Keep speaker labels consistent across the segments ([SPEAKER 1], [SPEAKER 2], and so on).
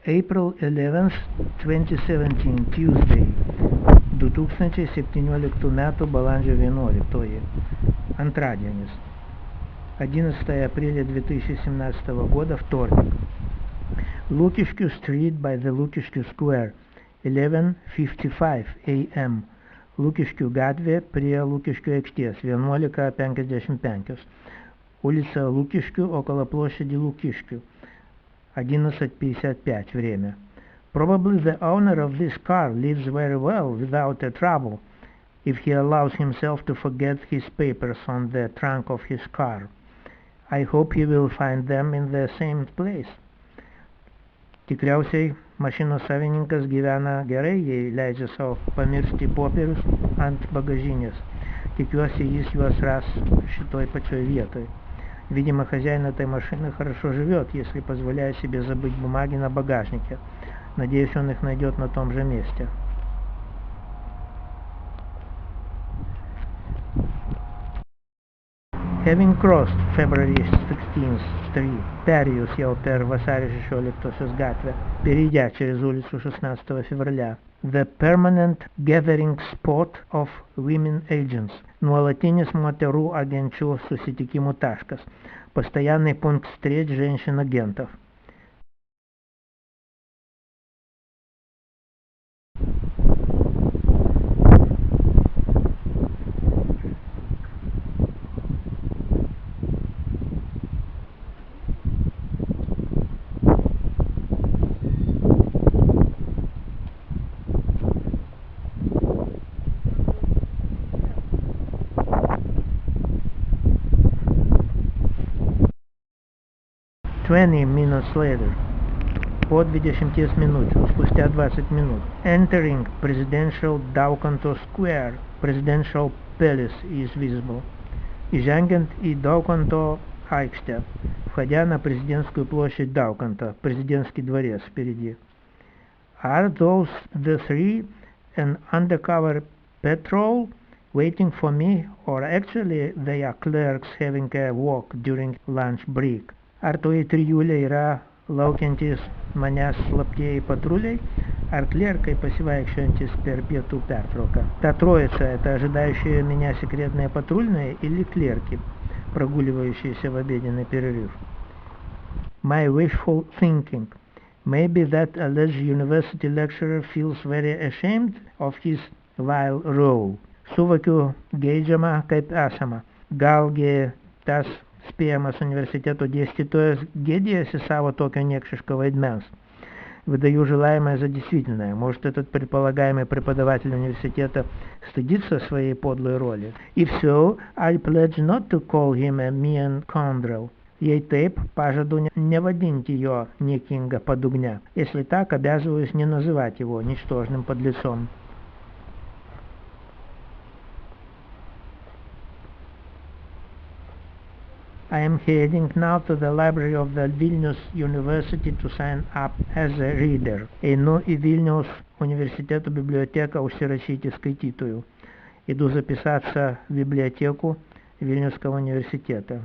[SPEAKER 1] April 11, 2017, Tuesday, 2017 metų balandžio 11, антрадienis, 11 апреля 2017 года, вторник. Lukiškių Street by the Lukiškių Square, 11:55 a.m. Lukiškių gatvė prie Lukiškių aikštės, 11:55. Улица Лукишкю, около площади Лукишкю, 11:55 время. Probably the owner of this car lives very well without a trouble if he allows himself to forget his papers on the trunk of his car. I hope he will find them in the same place. Tikriausiai mašinos savininkas gyvena gerai, jei leidžia savo pamiršti popierius ant bagažinės. Tikiuosi, jis juos ras šitoj pačioj vietoj. Видимо, хозяин этой машины хорошо живет, если позволяет себе забыть бумаги на багажнике. Надеюсь, он их найдет на том же месте. Having crossed February 16th Street, perėjus jau per vasario 16 gatvę, перейдя через улицу 16 февраля, the permanent gathering spot of women agents, nuolatinis moterų agenčių susitikimų taškas, постоянный пункт встреч женщин-агентов. Minutes later, по 20 минут, спустя 20 минут, entering Presidential Daukanto Square, Presidential Palace is visible. Įžengiant į Daukanto aikštę, входя на президентскую площадь Daukanta, президентский дворец впереди. Are those the three an undercover patrol waiting for me, or actually they are clerks having a walk during lunch break? Ar toji trijulė yra laukiantys manęs slaptieji патруliai, ar клерkai pasivaikščiojantis per пietų пертраука? Та троица — это ожидающие меня секретные патрульные или клерки, прогуливающиеся в обеденный перерыв? My wishful thinking. Maybe that alleged university lecturer feels very ashamed of his vile role. Suvokiu geidžiamą kaip esama. Galgi tas spėjamas университету дėstytojas gėdijasi savo tokio niekšiško vaidmens. Выдаю желаемое за действительное. Может, этот предполагаемый преподаватель университета стыдится своей подлой роли. If so, I pledge not to call him a mean scoundrel. Jei taip, pažadu nevadinti jo niekingą подугня. Если так, обязываюсь не называть его ничтожным подлецом. I am heading now to the library of the Vilnius University to sign up as a reader. Einu į Vilniaus universiteto библиотеką užsirašyti skaitytojų. Иду записаться в библиотеку Вильнюсского университета.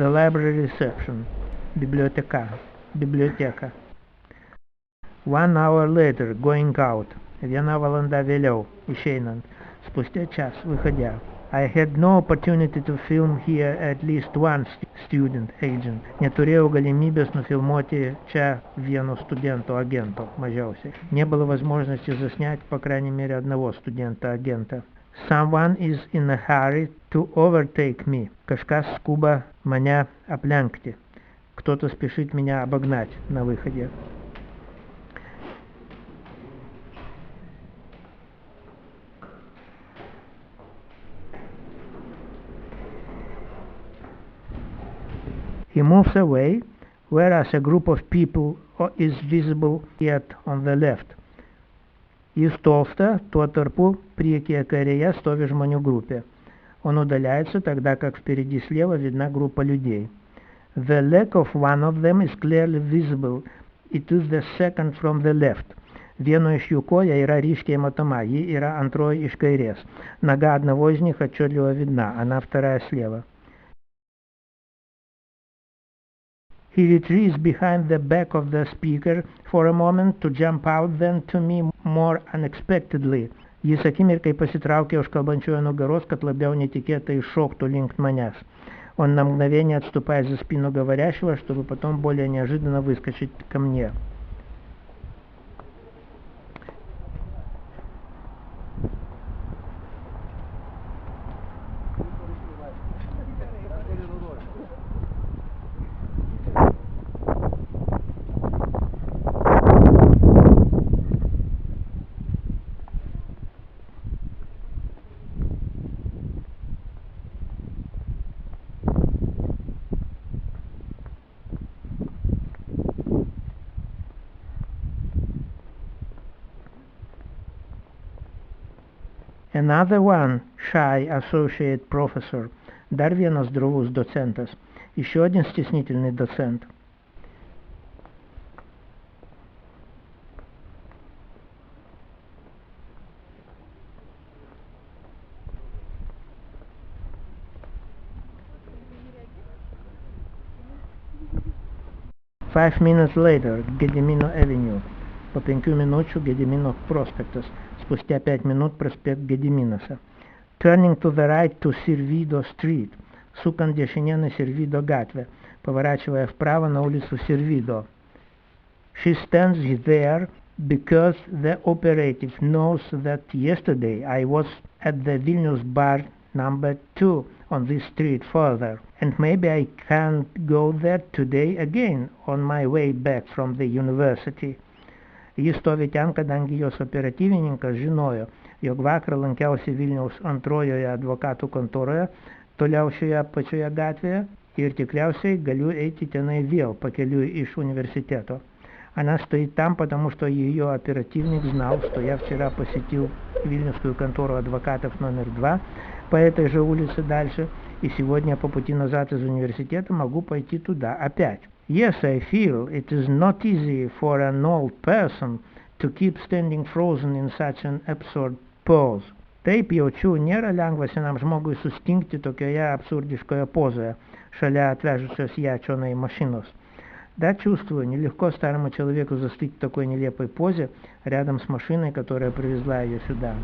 [SPEAKER 1] The library reception. Библиотека. 1 hour later, going out. 1 valanda vėliau, išeinant. Спустя час, выходя. I had no opportunity to film here at least one student agent. Neturėjau galimybės nufilmuoti čia vieno студento агента, mažiausiai. Не было возможности заснять, по крайней мере, одного студента-агента. Someone is in a hurry to overtake me. Kažkas skuba mane aplenkti. Кто-то спешит меня обогнать на выходе. He moves away, whereas a group of people is visible yet on the left. Jis tolsta, tuo tarpu priekyje kairėje stovi žmonių grupė. Он удаляется, тогда как впереди слева видна группа людей. The leg of one of them is clearly visible. It is the second from the left. Vieno iš jų koja yra ryškiai матома, ji yra antroji iš kairės. Нога одного из них отчетливо видна, она вторая слева. He retreats behind the back of the speaker for a moment to jump out then to me more unexpectedly. Jis akimirkai pasitraukė už kalbančiojo nugaros, kad labiau неtikėtai шокту link маняс. Он на мгновение отступает за спину говорящего, чтобы потом более неожиданно выскочить ко мне. Another one, shy associate professor, dar vienas drovus docentas, еще один стеснительный доцент. Five minutes later, Gedimino Avenue. Po 5 minučių Gedimino prospektas. Спустя 5 минут проспект Gediminas. Turning to the right to Sirvido Street. Сукant dešinė на Sirvido gatvę. Поворачивая вправо на улицу Sirvido. She stands there because the operative knows that yesterday I was at the Vilnius bar number 2 on this street further, and maybe I can't go there today again on my way back from the university. Jis stovi ten, kadangi jos operatyvininkas žinojo, jog vakar lankiausi Vilniaus antrojoje advokatų kontoroje, toliau šioje pačioje gatvėje, ir tikriausiai galiu eiti tenai vėl pakeliui iš университета. Она стоит там, потому что ее оперативник знал, что я вчера посетил Вильнюсскую контору адвокатов номер 2 по этой же улице дальше, и сегодня по пути назад из университета могу пойти туда опять. Yes, I feel it is not easy for an old person to keep standing frozen in such an absurd pose. Taip jaučiu, nėra lengva senam žmogui sustingti tokioje абсурдишкоje позоje, šalia atvežusios ją čionai mašinos. Да, чувствую, нелегко старому человеку застыть в такой нелепой позе рядом с машиной, которая привезла ее сюда.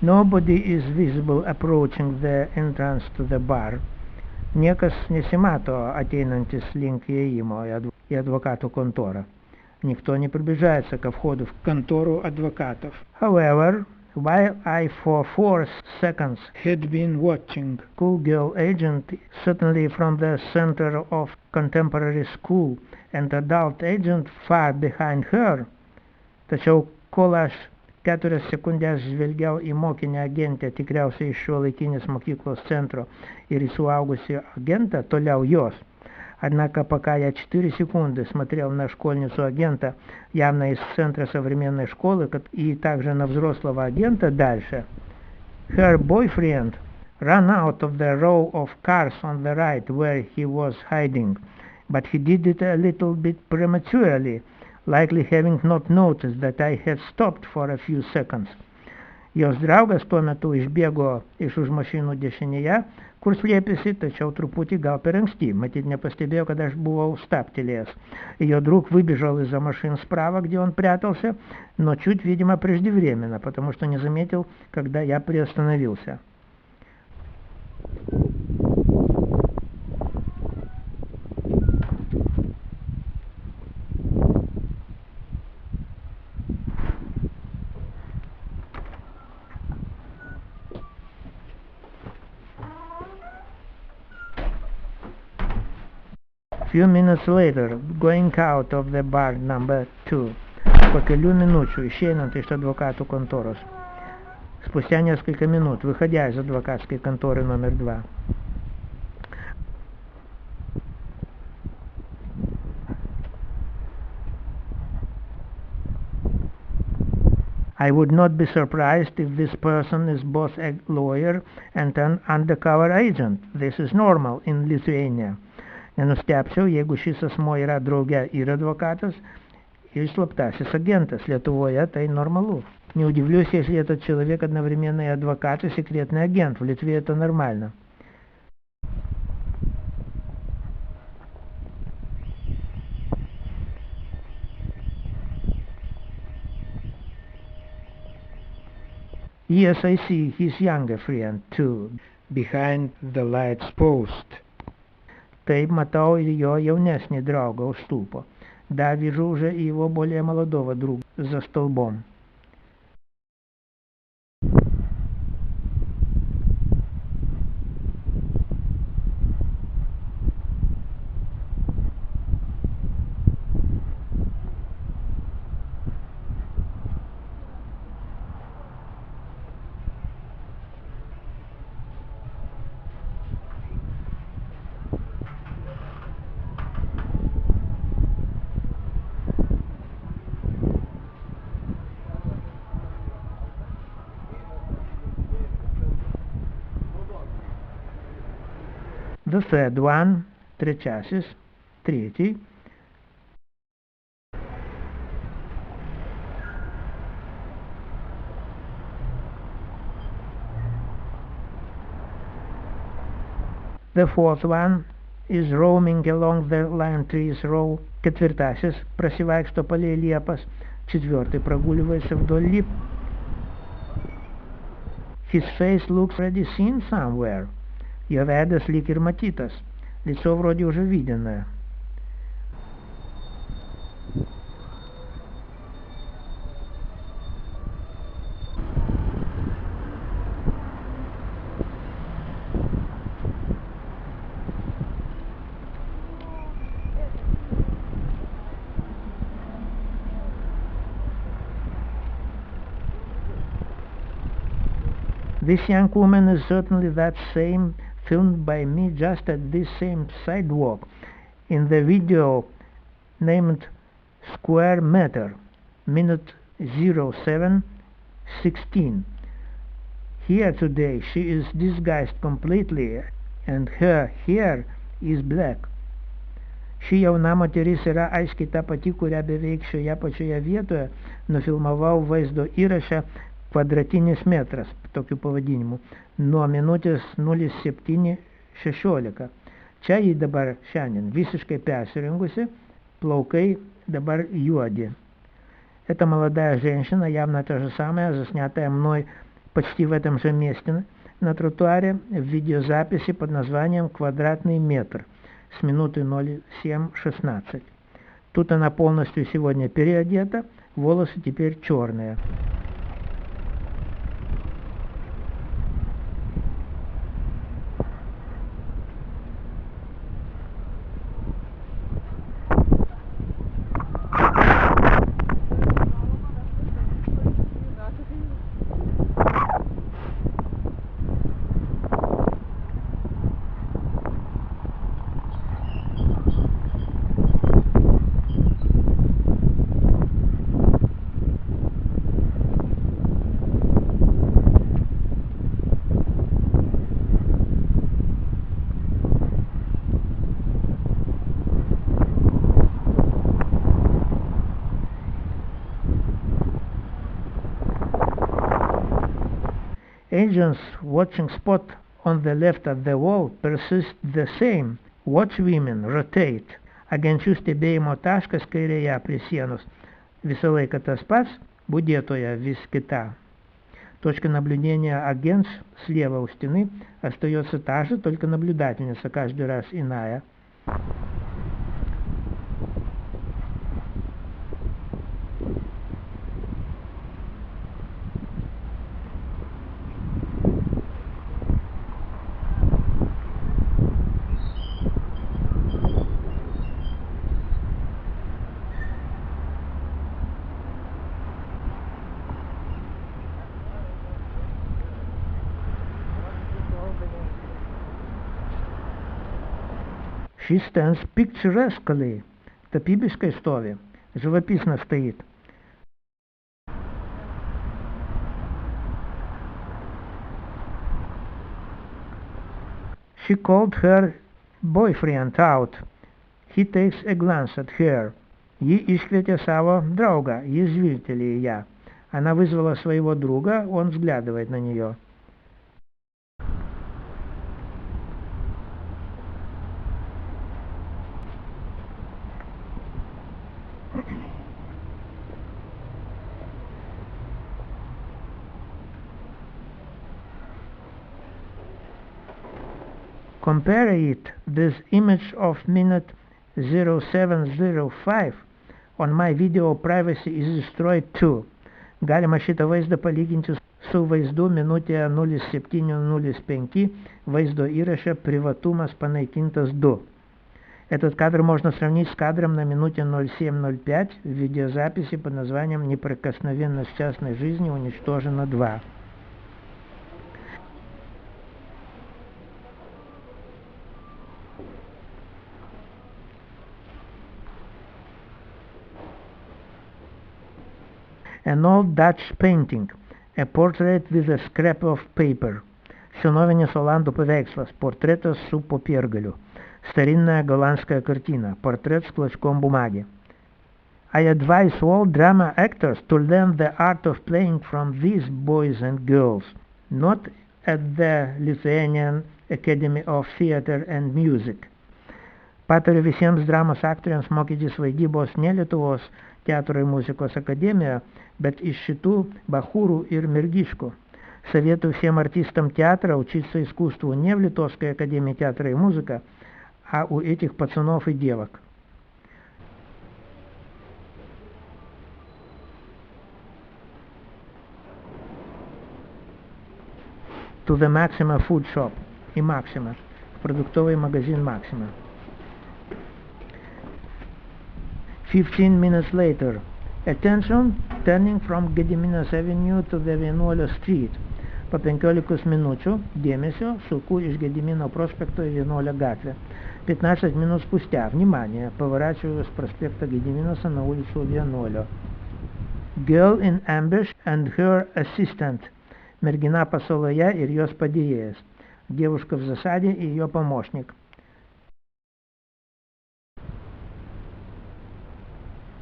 [SPEAKER 1] Nobody is visible approaching the entrance to the bar. Niekas nesimato ateinantis link įėjimo į advokatų kontorą. Никто не приближается ко входу в контору адвокатов. However, while I for 4 seconds had been watching schoolgirl agent, certainly from the center of contemporary school, and adult agent far behind her, tačiau kol aš 4 sekundės žvelgiau į mokinę agentę tikriausiai iš šiuolaikinės mokyklos центра ir į suaugusį агента toliau jos. Однако пока я 4 секунды смотрел на школьницу агента, явно из центра современной школы, и также на взрослого агента дальше, her boyfriend ran out of the row of cars on the right where he was hiding, but he did it a little bit prematurely, likely having not noticed that I had stopped for a few seconds. Jos draugas tuo metu išbėgo iš už mašinų dešinėje, kur slėpėsi, tačiau truputį gal per anksti, matyt nepостебел, когда aš бывал стаптелес. Ее друг выбежал из-за машин справа, где он прятался, но чуть, видимо, преждевременно, потому что не заметил, когда я приостановился. Few minutes later, going out of the bar number 2, по kelių minučių išeinant iš advokatų kontoros. Спустя несколько минут, выходя из адвокатской конторы номер 2. I would not be surprised if this person is both a lawyer and an undercover agent. This is normal in Lithuania. Nenustebčiau, jeigu šis asmo yra drauge ir advokatas, и slaptasis агентас. Lietuvoje tai нормалу. Не удивлюсь, если этот человек одновременно и адвокат, и секретный агент. В Литве это нормально. Yes, I see his younger friend too, behind the lights post. Taip, matau ir jo jaunesnį draugą už stulpo. Да, вижу уже и его более молодого друга за столбом. The third one, trečiasis, третий. The fourth one is roaming along the lime trees row. Ketvirtasis prasivaikšto palei liepas. Четвертый прогуливается вдоль лип. His face looks already seen somewhere. Jo veidas lyg ir matytas. Лицо вроде уже виденное. This young woman is certainly that same, filmed by me just at this same sidewalk in the video named Square Meter, minute 07:16. Here today she is disguised completely and her hair is black. Ši jauna moteris yra aiškiai ta pati, kurią beveik šioje pačioje vietoje nufilmavau vaizdo įraše Kvadratinis metras, tokiu pavadinimu, nuo minutės 07:16. Čia ji dabar šiandien visiškai persirengusi, плaukai dabar юади. Эта молодая женщина явно та же самая, заснятая мной почти в этом же месте на тротуаре в видеозаписи под названием «Квадратный метр» с минуты 07:16. Тут она полностью сегодня переодета, волосы теперь черные. Agents watching spot on the left of the wall persist the same. Watch women rotate. Agenčių stebėjimo taškas kairėje prie sienos visą laiką tas pats, будетоя vis kita. Точка наблюдения агентс слева у стены остается та же, только наблюдательница каждый раз иная. She stands picturesquely. Tapybiškai stovi. Живописно стоит. She called her boyfriend out. He takes a glance at her. Ji iškvietė savo draugą, jis žvilgteli į ją. Она вызвала своего друга, он взглядывает на нее. Compare it, this image of minute 0705 on my video privacy is destroyed too. Galima šitą vaizdą palyginti su vaizdu minutėje 07:05 vaizdo įraše «Приватумас panaikintas 2». Этот кадр можно сравнить с кадром на минуте 07:05 в видеозаписи под названием «Неприкосновенность частной жизни уничтожена 2». An old Dutch painting, a portrait with a scrap of paper. Senovinis olandų paveikslas, portretas su popiergaliu. Старинная голландская картина, портрет с клочком бумаги. I advise all drama actors to learn the art of playing from these boys and girls, not at the Lithuanian Academy of Theatre and Music. Patariu visiems dramos aktoriams mokytis vaidybos ne Lietuvos teatro ir muzikos akademijoje, bet из šitų бахуру ir мергишку. Советую всем артистам театра учиться искусству не в Литовской академии театра и музыка, а у этих пацанов и девок. To the Maxima Food Shop и Maxima, в продуктовый магазин Maxima. 15 minutes later. Attention, turning from Gediminas Avenue to the Vienuolio Street. Po 15 minučių, dėmesio, suku iš Gedimino prospekto į Vienuolio gatvę. 15 минут спустя, внимание, поворачиваю с проспекта Гедиминаса на улицу Vienuolio. Girl in ambush and her assistant. Mergina pasaloje ir jos padėjėjas. Девушка в засаде и ее помощник.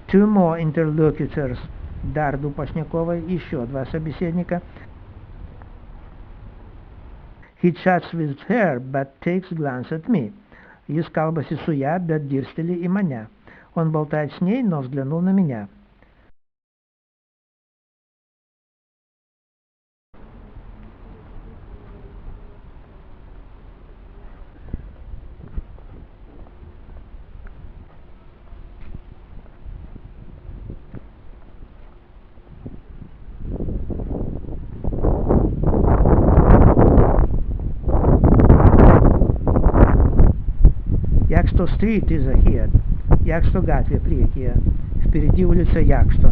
[SPEAKER 1] Two more interlocutors. Dar du pašnekovai, еще два собеседника. He chats with her, but takes glance at me. Jis kalbasi su ja, bet dirsteli į mane. Он болтает с ней, но взглянул на меня. Якšto Street is ahead. Якšto gatvė priekyje. Впереди улица Якšto.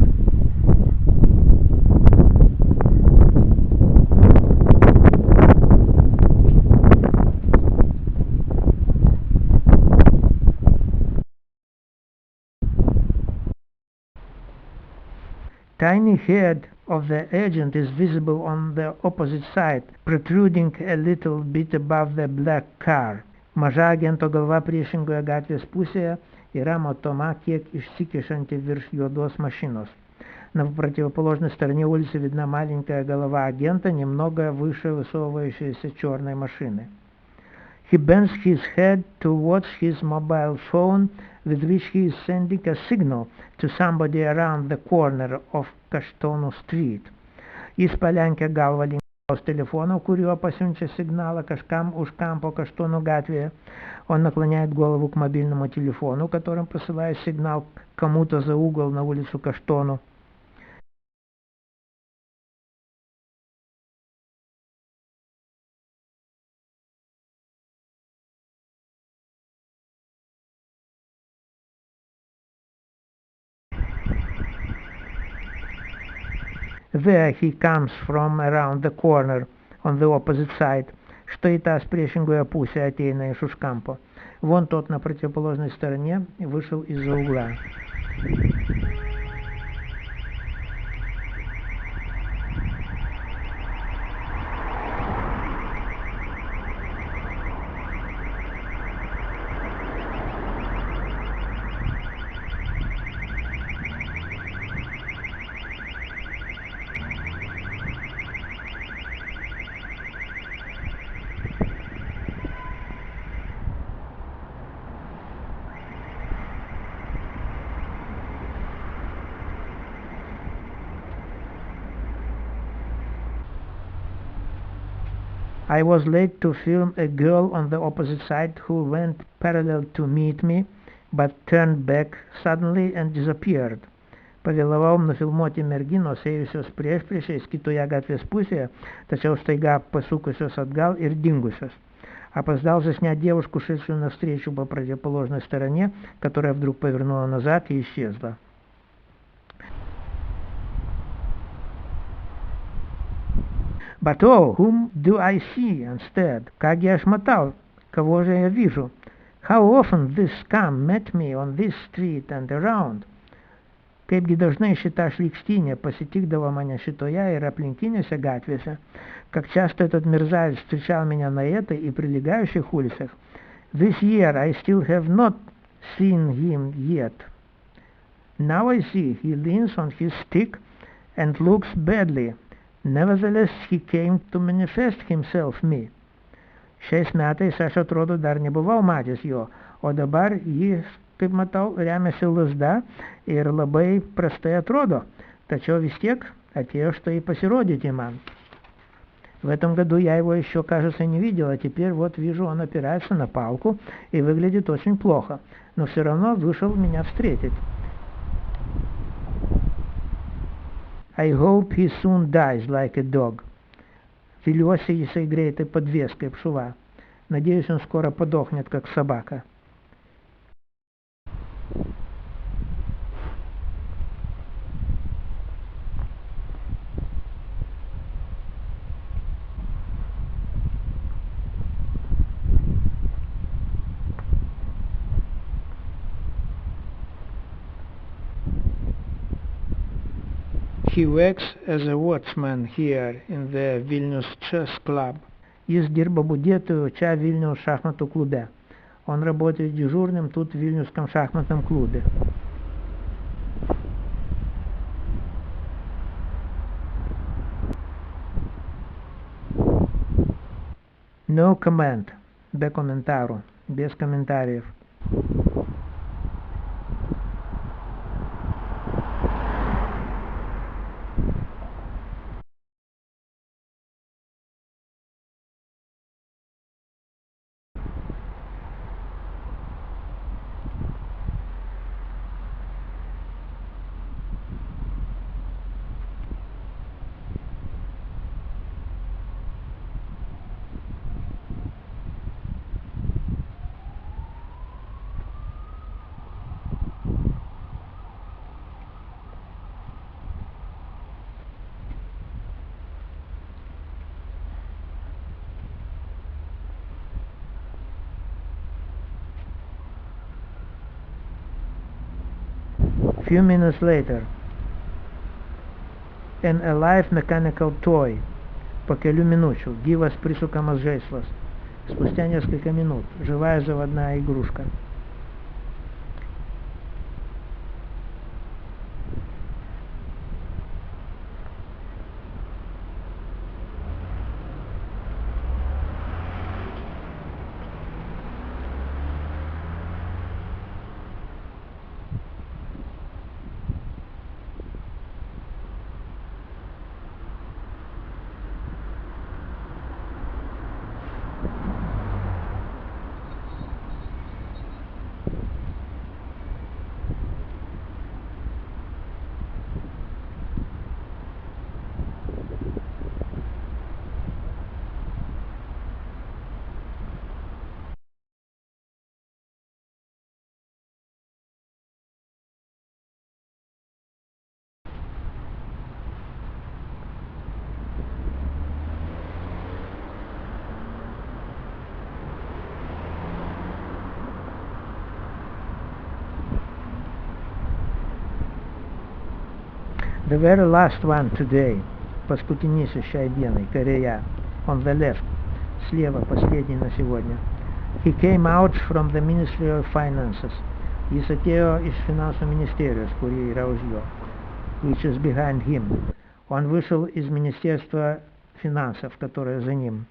[SPEAKER 1] Tiny head of the agent is visible on the opposite side, protruding a little bit above the black car. Maža agento galva priešingoje gatvės pusėje yra matoma kiek išsikišanti virš juodos машиnos. На противоположной стороне улицы видна маленькая голова агента, немного выше высовывающейся черной машины. He bends his head towards his mobile phone, with which he is sending a signal to somebody around the corner of Kaštonų Street. Jis palenkia galvą link телефона, kuriuo pasiunčia сигнала kažкам už кампо Каштону gatvėje. Он наклоняет голову к мобильному телефону, которым посылает сигнал кому-то за угол на улицу Каштону. There he comes from around the corner on the opposite side. Štai tas priešingoje pusėje ateina iš už kampo. Вон тот на противоположной стороне вышел из-за угла. I was late to film a girl on the opposite side who went parallel to meet me, but turned back suddenly and disappeared. Pavėlavau nufilmuoti merginos ėjusios priešpriešiais kitoje gatvės pusėje, tačiau staiга пасукуsios отгал и dingusios. Опоздал заснять девушку, шедшую навстречу по противоположной стороне, которая вдруг повернула назад и исчезла. But oh, whom do I see instead? Как я шмотал? Кого же я вижу? How often this scum met me on this street and around? Kaipgi dažnai šita šlykštynė pasitikdavo mane šitoje ir aplinkinėse gatvėse, как часто этот мерзавец встречал меня на этой и прилегающих улицах. This year I still have not seen him yet. Now I see he leans on his stick and looks badly. Nevertheless, he came to manifest himself me. Šiais metais aš atrodo dar nebuvau matęs jo, o dabar jis, kaip matau, remiasi lazda ir labai prastai atrodo, tačiau vis tiек atėjo štai pasirodyti man. В этом году я его еще, кажется, не видел, а теперь вот вижу, он опирается на палку и выглядит очень плохо, но все равно вышел меня встретить. I hope he soon dies like a dog. Вилюся, jisai greitai подвес kaip šuva. Надеюсь, он скоро подохнет, как собака. He works as a watchman here in the Vilnius Chess Club. Jis dirba budėtoju čia Vilniaus šachmatų klube. Он работает дежурным тут в Вильнюсском шахматном клубе. No comment. Be komentarų. Без комментариев. Few minutes later, an alive mechanical toy. По kelių minučių gyvas prisukamas žaislas. Спустя несколько минут живая заводная игрушка. The very last one today. Paskutinysis šiai dienai, kairėje. On the left. Слева, последний на сегодня. He came out from the Ministry of Finances. Jis atėjo iš finansų ministerijos, kuri yra už jo. Which is behind him. Он вышел из Министерства финансов, которое за ним.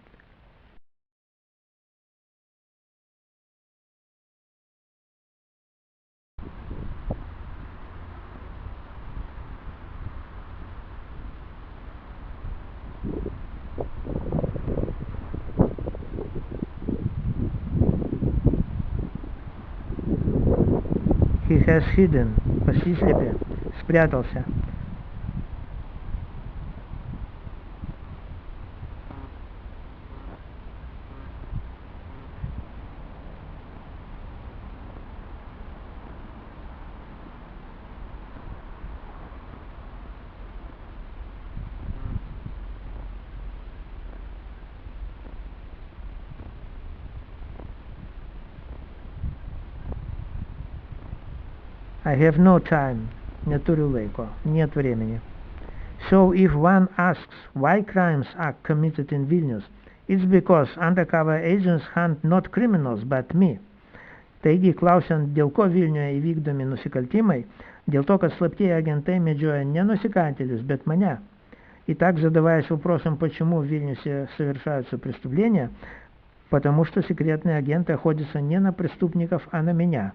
[SPEAKER 1] He has hidden. Pasislėpė. Спрятался. I have no time. Neturiu laiko. Нет времени. So if one asks why crimes are committed in Vilnius, it's because undercover agents hunt not criminals but me. Taigi, klausiant, dėl ko Vilniuje įvykdomi nusikaltimai, dėl то, kad слабтые агенты меджоя не nusikaltėlius, bet меня. Итак, задаваясь вопросом, почему в Вильнюсе совершаются преступления, потому что секретные агенты охотятся не на преступников, а на меня.